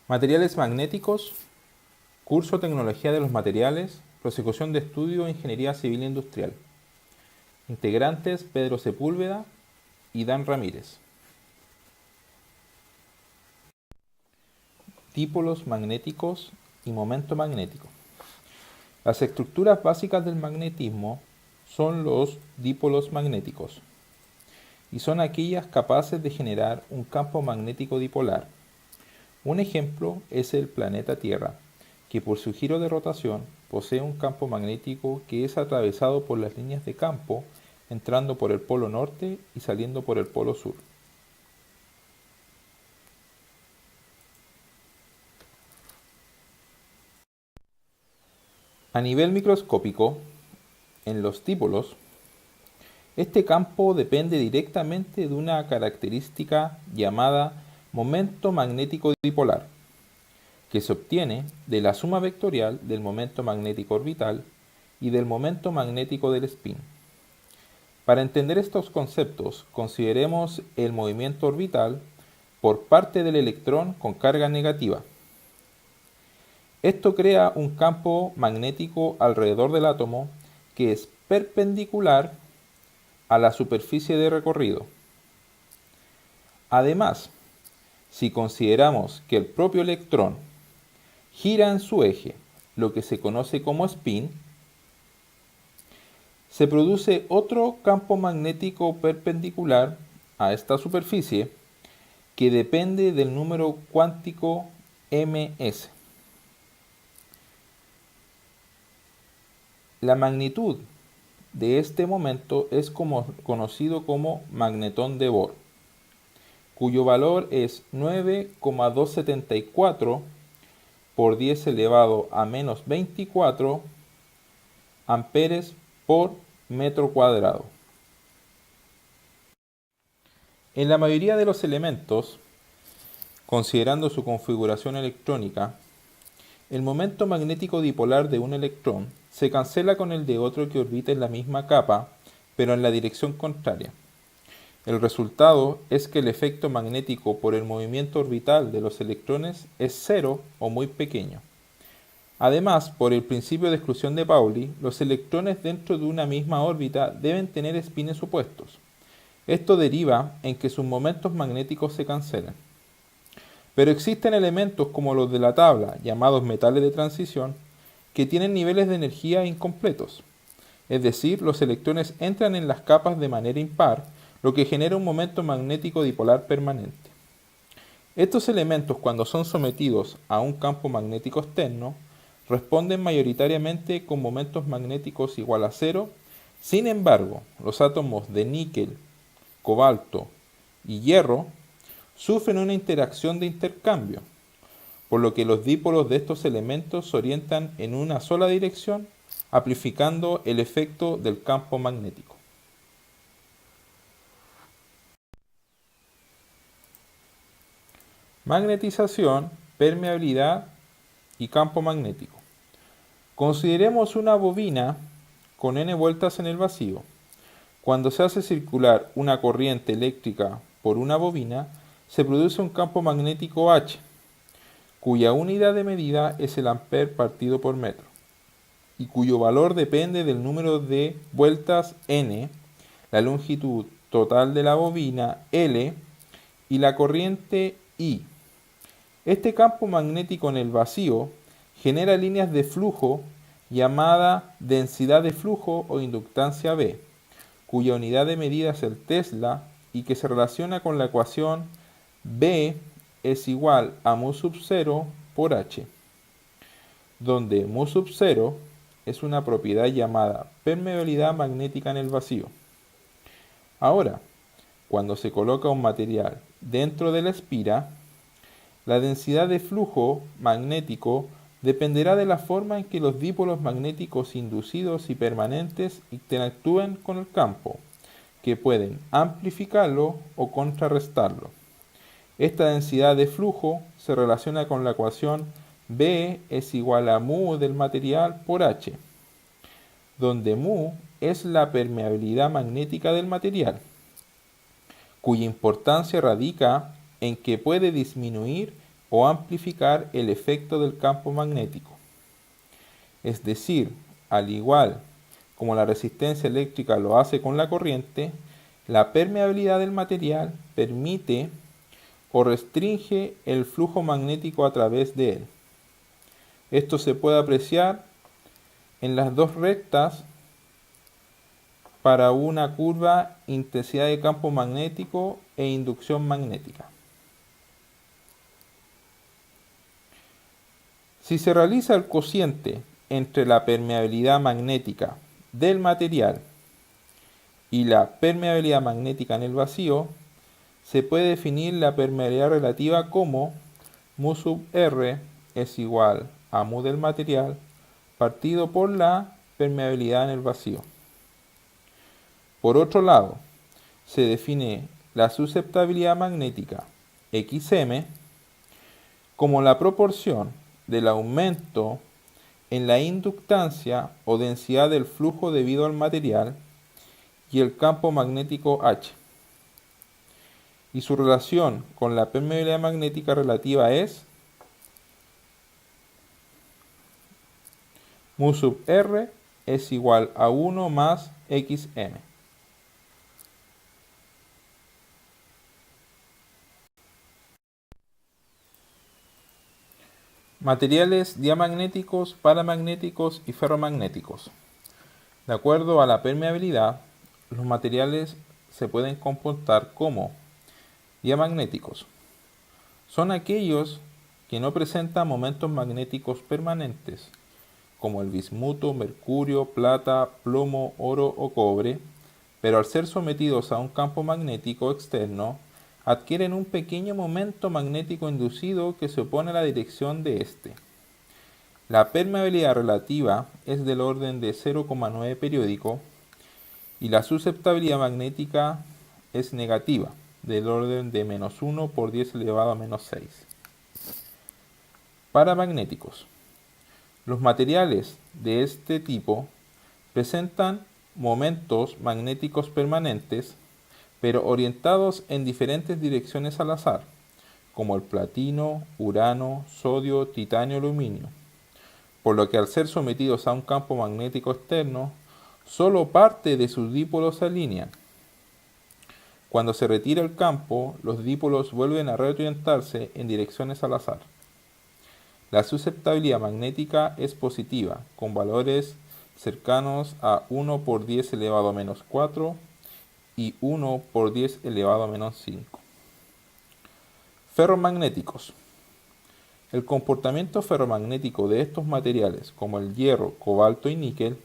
Materiales magnéticos, curso Tecnología de los Materiales, prosecución de estudio Ingeniería Civil e Industrial. Integrantes Pedro Sepúlveda y Dan Ramírez. Dipolos magnéticos y momento magnético. Las estructuras básicas del magnetismo son los dipolos magnéticos y son aquellas capaces de generar un campo magnético dipolar. Un ejemplo es el planeta Tierra, que por su giro de rotación posee un campo magnético que es atravesado por las líneas de campo, entrando por el polo norte y saliendo por el polo sur. A nivel microscópico, en los dipolos, este campo depende directamente de una característica llamada momento magnético dipolar, que se obtiene de la suma vectorial del momento magnético orbital y del momento magnético del spin. Para entender estos conceptos, consideremos el movimiento orbital por parte del electrón con carga negativa. Esto crea un campo magnético alrededor del átomo que es perpendicular a la superficie de recorrido. Además, si consideramos que el propio electrón gira en su eje, lo que se conoce como spin, se produce otro campo magnético perpendicular a esta superficie que depende del número cuántico ms. La magnitud de este momento es conocido como magnetón de Bohr, cuyo valor es 9,274 por 10 elevado a menos 24 amperes por metro cuadrado. En la mayoría de los elementos, considerando su configuración electrónica, el momento magnético dipolar de un electrón se cancela con el de otro que orbita en la misma capa, pero en la dirección contraria. El resultado es que el efecto magnético por el movimiento orbital de los electrones es cero o muy pequeño. Además, por el principio de exclusión de Pauli, los electrones dentro de una misma órbita deben tener espines opuestos. Esto deriva en que sus momentos magnéticos se cancelan. Pero existen elementos como los de la tabla, llamados metales de transición, que tienen niveles de energía incompletos. Es decir, los electrones entran en las capas de manera impar, lo que genera un momento magnético dipolar permanente. Estos elementos, cuando son sometidos a un campo magnético externo, responden mayoritariamente con momentos magnéticos igual a cero. Sin embargo, los átomos de níquel, cobalto y hierro sufren una interacción de intercambio, por lo que los dipolos de estos elementos se orientan en una sola dirección, amplificando el efecto del campo magnético. Magnetización, permeabilidad y campo magnético. Consideremos una bobina con n vueltas en el vacío. Cuando se hace circular una corriente eléctrica por una bobina, se produce un campo magnético H, cuya unidad de medida es el ampere partido por metro, y cuyo valor depende del número de vueltas n, la longitud total de la bobina L y la corriente I. Este campo magnético en el vacío genera líneas de flujo llamada densidad de flujo o inductancia B, cuya unidad de medida es el Tesla y que se relaciona con la ecuación B es igual a mu sub 0 por H, donde mu sub 0 es una propiedad llamada permeabilidad magnética en el vacío. Ahora, cuando se coloca un material dentro de la espira, la densidad de flujo magnético dependerá de la forma en que los dipolos magnéticos inducidos y permanentes interactúen con el campo, que pueden amplificarlo o contrarrestarlo. Esta densidad de flujo se relaciona con la ecuación B es igual a mu del material por H, donde mu es la permeabilidad magnética del material, cuya importancia radica en que puede disminuir o amplificar el efecto del campo magnético. Es decir, al igual como la resistencia eléctrica lo hace con la corriente, la permeabilidad del material permite o restringe el flujo magnético a través de él. Esto se puede apreciar en las dos rectas para una curva intensidad de campo magnético e inducción magnética. Si se realiza el cociente entre la permeabilidad magnética del material y la permeabilidad magnética en el vacío, se puede definir la permeabilidad relativa como mu sub R es igual a mu del material partido por la permeabilidad en el vacío. Por otro lado, se define la susceptibilidad magnética Xm como la proporción del aumento en la inductancia o densidad del flujo debido al material y el campo magnético H. Y su relación con la permeabilidad magnética relativa es mu sub R es igual a 1 más Xm. Materiales diamagnéticos, paramagnéticos y ferromagnéticos. De acuerdo a la permeabilidad, los materiales se pueden comportar como diamagnéticos. Son aquellos que no presentan momentos magnéticos permanentes, como el bismuto, mercurio, plata, plomo, oro o cobre, pero al ser sometidos a un campo magnético externo, adquieren un pequeño momento magnético inducido que se opone a la dirección de este. La permeabilidad relativa es del orden de 0,9 periódico y la susceptibilidad magnética es negativa, del orden de menos 1 por 10 elevado a menos 6. Paramagnéticos. Los materiales de este tipo presentan momentos magnéticos permanentes, pero orientados en diferentes direcciones al azar, como el platino, urano, sodio, titanio, aluminio, por lo que al ser sometidos a un campo magnético externo, solo parte de sus dipolos se alinean. Cuando se retira el campo, los dipolos vuelven a reorientarse en direcciones al azar. La susceptibilidad magnética es positiva, con valores cercanos a 1 por 10 elevado a menos 4 y 1 por 10 elevado a menos 5. Ferromagnéticos. El comportamiento ferromagnético de estos materiales, como el hierro, cobalto y níquel,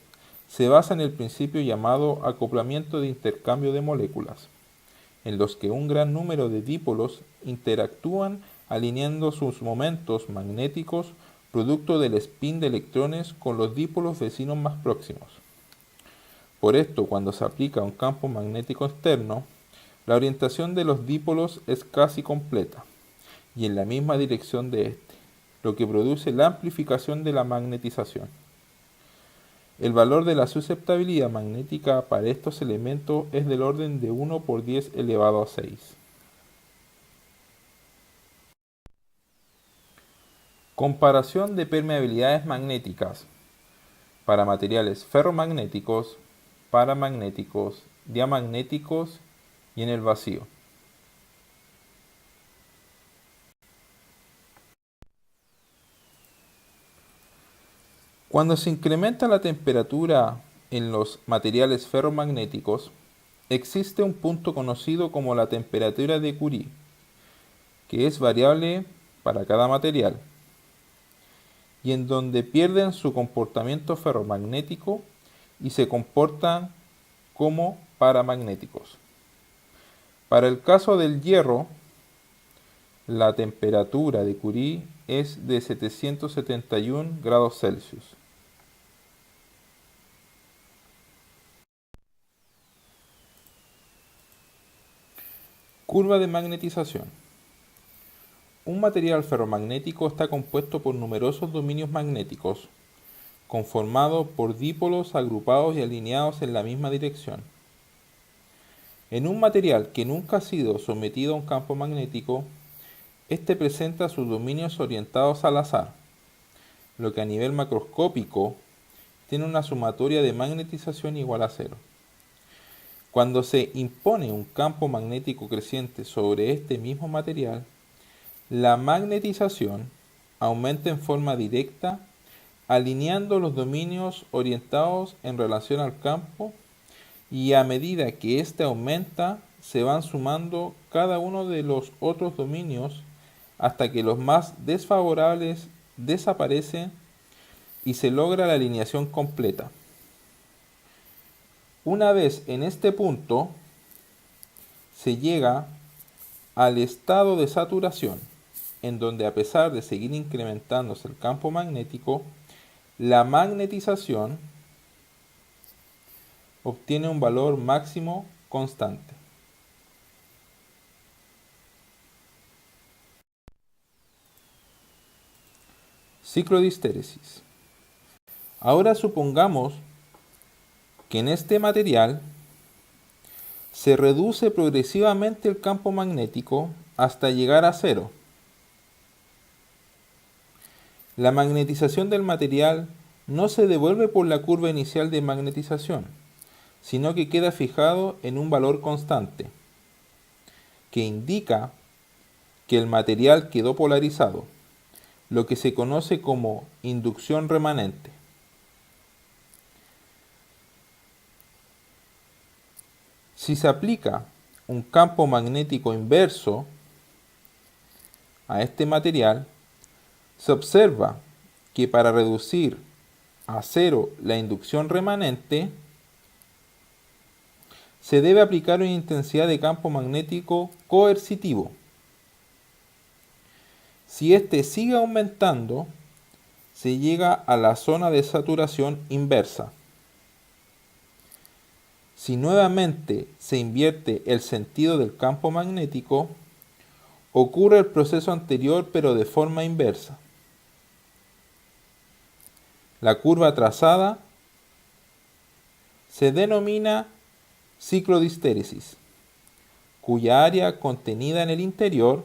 se basa en el principio llamado acoplamiento de intercambio de moléculas, en los que un gran número de dipolos interactúan alineando sus momentos magnéticos producto del spin de electrones con los dipolos vecinos más próximos. Por esto, cuando se aplica un campo magnético externo, la orientación de los dipolos es casi completa y en la misma dirección de este, lo que produce la amplificación de la magnetización. El valor de la susceptibilidad magnética para estos elementos es del orden de 1 por 10 elevado a 6. Comparación de permeabilidades magnéticas para materiales ferromagnéticos, paramagnéticos, diamagnéticos y en el vacío. Cuando se incrementa la temperatura en los materiales ferromagnéticos, existe un punto conocido como la temperatura de Curie, que es variable para cada material, y en donde pierden su comportamiento ferromagnético y se comportan como paramagnéticos. Para el caso del hierro, la temperatura de Curie es de 771 grados Celsius. Curva de magnetización. Un material ferromagnético está compuesto por numerosos dominios magnéticos, conformado por dipolos agrupados y alineados en la misma dirección. En un material que nunca ha sido sometido a un campo magnético, Este presenta sus dominios orientados al azar, lo que a nivel macroscópico tiene una sumatoria de magnetización igual a cero. Cuando se impone un campo magnético creciente sobre este mismo material, la magnetización aumenta en forma directa, alineando los dominios orientados en relación al campo, y a medida que éste aumenta, se van sumando cada uno de los otros dominios hasta que los más desfavorables desaparecen y se logra la alineación completa. Una vez en este punto, se llega al estado de saturación, en donde a pesar de seguir incrementándose el campo magnético, la magnetización obtiene un valor máximo constante. Ciclo de histéresis. Ahora supongamos que en este material se reduce progresivamente el campo magnético hasta llegar a cero. La magnetización del material no se devuelve por la curva inicial de magnetización, sino que queda fijado en un valor constante, que indica que el material quedó polarizado, lo que se conoce como inducción remanente. Si se aplica un campo magnético inverso a este material, se observa que para reducir a cero la inducción remanente, se debe aplicar una intensidad de campo magnético coercitivo. Si éste sigue aumentando, se llega a la zona de saturación inversa. Si nuevamente se invierte el sentido del campo magnético, ocurre el proceso anterior pero de forma inversa. La curva trazada se denomina ciclo de histéresis, cuya área contenida en el interior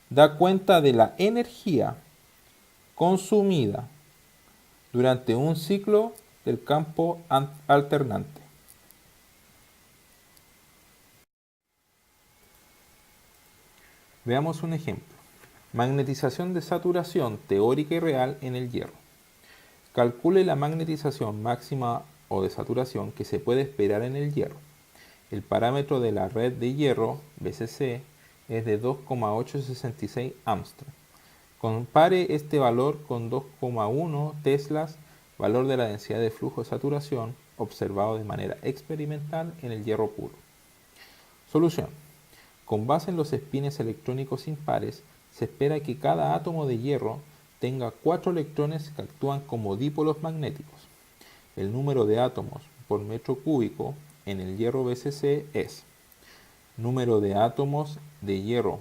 da cuenta de la energía consumida durante un ciclo del campo alternante. Veamos un ejemplo. Magnetización de saturación teórica y real en el hierro. Calcule la magnetización máxima o de saturación que se puede esperar en el hierro. El parámetro de la red de hierro, BCC, es de 2,866 Armstrong. Compare este valor con 2,1 teslas, valor de la densidad de flujo de saturación observado de manera experimental en el hierro puro. Solución. Con base en los espines electrónicos impares, se espera que cada átomo de hierro tenga 4 electrones que actúan como dipolos magnéticos. El número de átomos por metro cúbico en el hierro BCC es número de átomos de hierro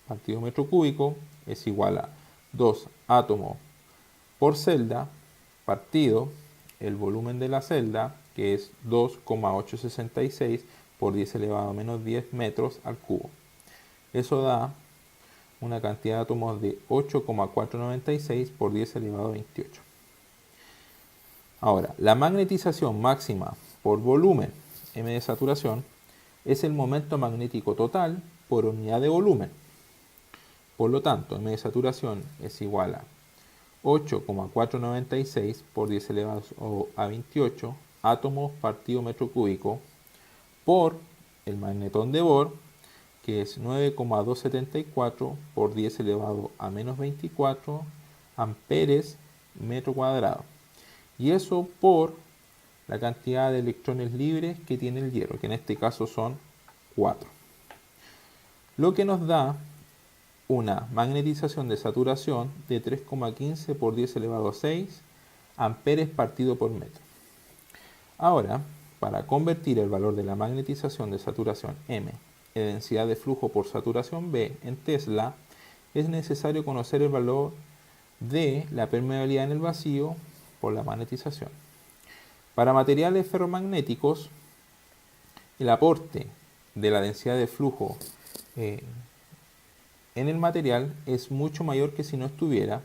partido metro cúbico es igual a 2 átomos por celda partido el volumen de la celda, que es 2,866 por 10 elevado a menos 10 metros al cubo. Eso da una cantidad de átomos de 8,496 por 10 elevado a 28. Ahora, la magnetización máxima por volumen, m de saturación, es el momento magnético total por unidad de volumen. Por lo tanto, m de saturación es igual a 8,496 por 10 elevado a 28 átomos partido metro cúbico por el magnetón de Bohr, que es 9,274 por 10 elevado a menos 24 amperes metro cuadrado. Y eso por la cantidad de electrones libres que tiene el hierro, que en este caso son 4. Lo que nos da una magnetización de saturación de 3,15 por 10 elevado a 6 amperes partido por metro. Ahora, para convertir el valor de la magnetización de saturación M en densidad de flujo por saturación B en Tesla, es necesario conocer el valor de la permeabilidad en el vacío por la magnetización. Para materiales ferromagnéticos, el aporte de la densidad de flujo en el material es mucho mayor que si no estuviera,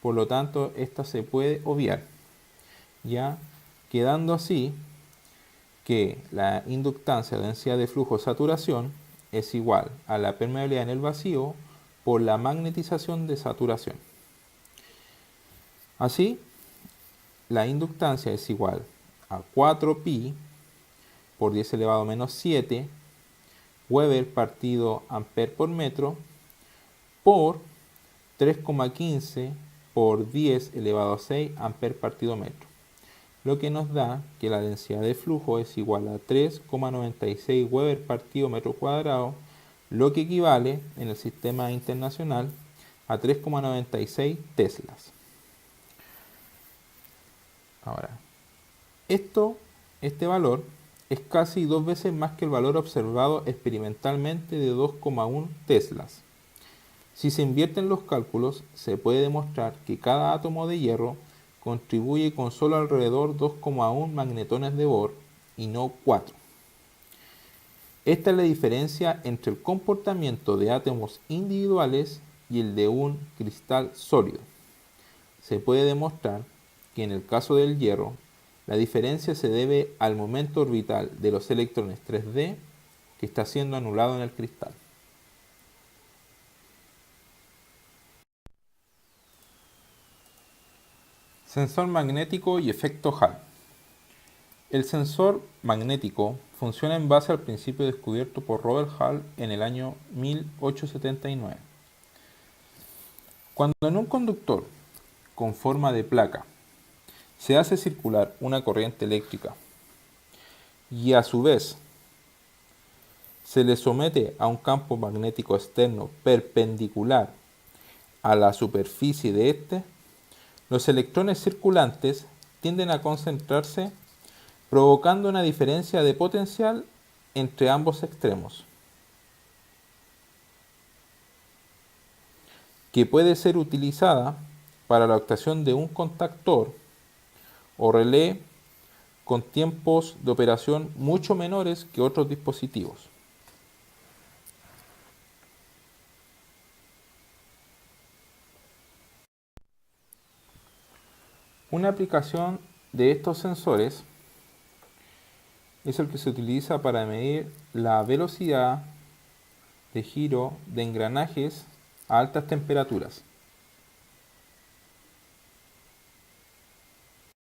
por lo tanto esta se puede obviar, ya quedando así que la inductancia o densidad de flujo o saturación es igual a la permeabilidad en el vacío por la magnetización de saturación. Así, la inductancia es igual a 4pi por 10 elevado a menos 7 Weber partido amper por metro por 3,15 por 10 elevado a 6 amper partido metro, lo que nos da que la densidad de flujo es igual a 3,96 Weber partido metro cuadrado, lo que equivale en el sistema internacional a 3,96 teslas. Ahora, este valor es casi 2 veces más que el valor observado experimentalmente de 2,1 teslas. Si se invierten los cálculos, se puede demostrar que cada átomo de hierro contribuye con solo alrededor 2,1 magnetones de Bohr y no 4. Esta es la diferencia entre el comportamiento de átomos individuales y el de un cristal sólido. Se puede demostrar que en el caso del hierro, la diferencia se debe al momento orbital de los electrones 3D que está siendo anulado en el cristal. Sensor magnético y efecto Hall. El sensor magnético funciona en base al principio descubierto por Robert Hall en el año 1879. Cuando en un conductor con forma de placa se hace circular una corriente eléctrica y a su vez se le somete a un campo magnético externo perpendicular a la superficie de este, los electrones circulantes tienden a concentrarse, provocando una diferencia de potencial entre ambos extremos, que puede ser utilizada para la obtención de un contactor o relé con tiempos de operación mucho menores que otros dispositivos. Una aplicación de estos sensores es el que se utiliza para medir la velocidad de giro de engranajes a altas temperaturas.